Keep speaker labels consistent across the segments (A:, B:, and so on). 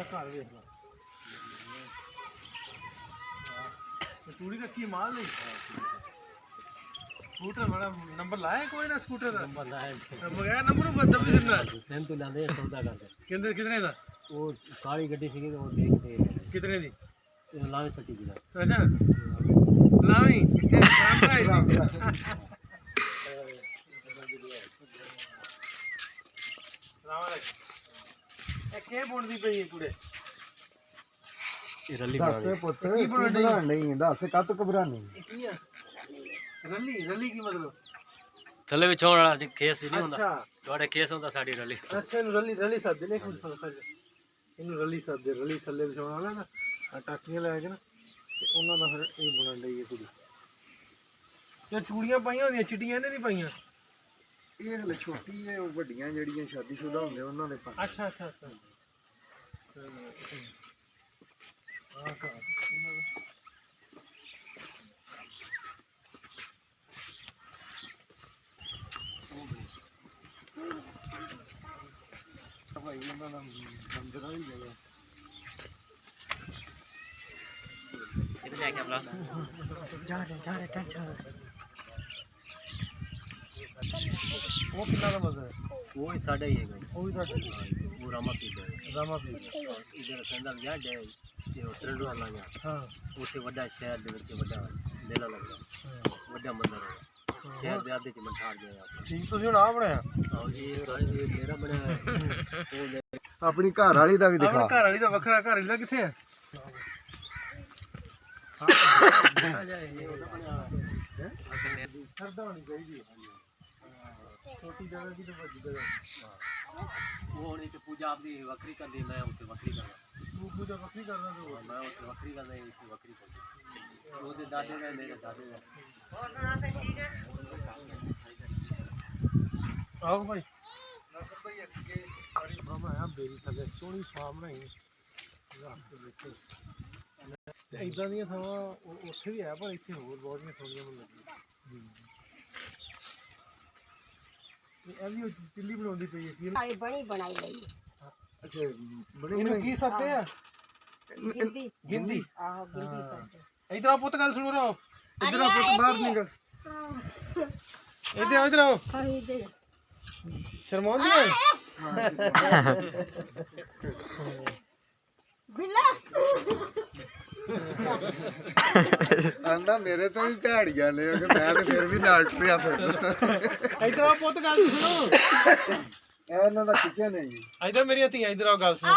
A: घर देख ला चूड़ी रखी माल नहीं स्कूटर बड़ा नंबर लाया कोई ना स्कूटर का नंबर लाया बगैर नंबर बंदा भी करना है तो लांदे सौदा करदे कितने दा वो काली गड्डी सी वो देखते कितने दी लावे 30 दी अच्छा लावी के बुनदी पई कुड़े रली बना पुत की बना नहीं दस कत घबरानी की है रली रली की मतलब थले विछोण वाला केस नहीं हुंदा ਤੁਹਾਡੇ केस हुंदा साडी रली अच्छा इन रली रली सादे ने कुछ इन रली सादे रली थले विछोण वाला ना टाकियां लै के ना ते ਉਹਨਾਂ ਦਾ ਫਿਰ ਇਹ ਬਣਨ ਲਈ ਇਹ ਕੁੜੀ ਇਹ ਚੂੜੀਆਂ ਪਾਈਆਂ ਹੁੰਦੀਆਂ ਚਿੱਟੀਆਂ ਨੇ ਨਹੀਂ ਪਾਈਆਂ ਇਹ ਹਲੇ ਛੋਟੀ ਹੈ ਉਹ ਵੱਡੀਆਂ ਜਿਹੜੀਆਂ ਸ਼ਾਦੀशुदा ਹੁੰਦੇ ਉਹਨਾਂ ਦੇ ਪਾ ਅੱਛਾ ਅੱਛਾ ਅੱਛਾ ਆਹ ਕਾ ਭਾਈ ਇਹਨਾਂ ਦਾ ਬੰਦਰਾ ਹੀ ਜਗ੍ਹਾ ਕਿੱਥੇ ਲੈ ਕੇ ਆਪਣਾ ਜਾ ਰਿਹਾ ਟੈਂਸ਼ਨ वो कितना का मजा है वो ही साढ़े ही है वो भी वो रामा पी इधर संदल गया जे ये ट्रेंड वाला गया हां उसे बड़ा शहर दे विच बड़ा मेला लग गया बड़ा मंदिर है शहर दे आधे च मठार गया ठीक तो हुन आ बनाया हां ये मेरा बनाया अपनी घर वाली दा भी दिखा घर वाली दा वखरा घर वाली दा किथे है हां आ जाए ये ओदा बनाया है सरदा होनी चाहिए छोटी जगह की तो बड़ी जगह वो होनी तो पूजा आपकी वक्री कर दी मैं उससे वक्री करना तू पूजा वक्री करना तो मैं उससे वक्री करना इससे वक्री कर दी वो दे दादे का मेरे दादे का और बड़ा से ठीक है आओ भाई नसर भाई अगे अरे मामा आ बेरी थले सोनी फार्म नहीं रात के देखो इदां दी थावां ਉੱਥੇ ਵੀ ਹੈ ਪਰ ਇੱਥੇ ਹੋਰ ਬਹੁਤ ਨੇ ਥੋੜੀਆਂ ਮੈਨੂੰ ਲੱਗੀ ਇਹ ਵੀ ਚਿੱਲੀ ਬਣਾਉਂਦੀ ਪਈ ਹੈ ਕੀ ਆਈ ਬਣੀ ਬਣਾਈ ਲਈ ਅੱਛਾ ਬਣੀ ਇਹਨੂੰ ਕੀ ਸੱਦੇ ਆ ਗਿੰਦੀ ਆਹੋ ਗਿੰਦੀ ਸੱਦੇ ਇਧਰ ਆ ਪੁੱਤ ਗੱਲ ਸੁਣੋ ਰੋ ਇਧਰ ਆ ਪੁੱਤ ਬਾਹਰ ਨਿਕਲ ਇਧਰ ਆਓ ਇਧਰ ਸ਼ਰਮਾਉਂਦੀ ਹੈ ਬਿੱਲਾ ਆਂਦਾ ਮੇਰੇ ਤੋਂ ਵੀ ਝਾੜੀਆਂ ਲੈ ਕਿ ਮੈਂ ਤੇ ਫਿਰ ਵੀ ਨਾਲ ਟੁਰਿਆ ਫਿਰ ਇਧਰ ਆ ਪੁੱਤ ਗੱਲ ਸੁਣੋ ਇਹਨਾਂ ਦਾ ਕਿਚਨ ਹੈ ਜੀ ਇਧਰ ਮੇਰੀਆਂ ਧੀਆਂ ਇਧਰ ਆਓ ਗੱਲ ਸੁਣੋ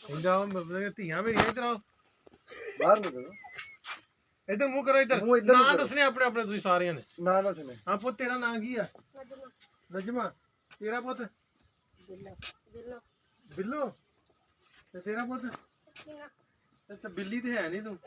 A: ਇਧਰ ਆਓ ਮੇਰੀਆਂ ਧੀਆਂ ਮੇਰੀਆਂ ਇਧਰ ਆਓ ਬਾਹਰ ਨਿਕਲੋ ਇਧਰ ਮੂੰਹ ਕਰੋ ਇਧਰ ਨਾਂ ਦੱਸਣੇ ਆਪਣੇ ਆਪਣੇ ਤੁਸੀਂ ਸਾਰਿਆਂ ਨੇ ਨਾਂ ਦੱਸਣੇ ਹਾਂ ਪੁੱਤ ਤੇਰਾ ਨਾਂ ਕੀ ਆ ਨਜਮਾ ਤੇਰਾ ਪੁੱਤ ਬਿੱਲੋ ਤੇ ਤੇਰਾ ਪੁੱਤ ਅੱਛਾ ਬਿੱਲੀ ਤੇ ਹੈ ਨਹੀਂ ਤੂੰ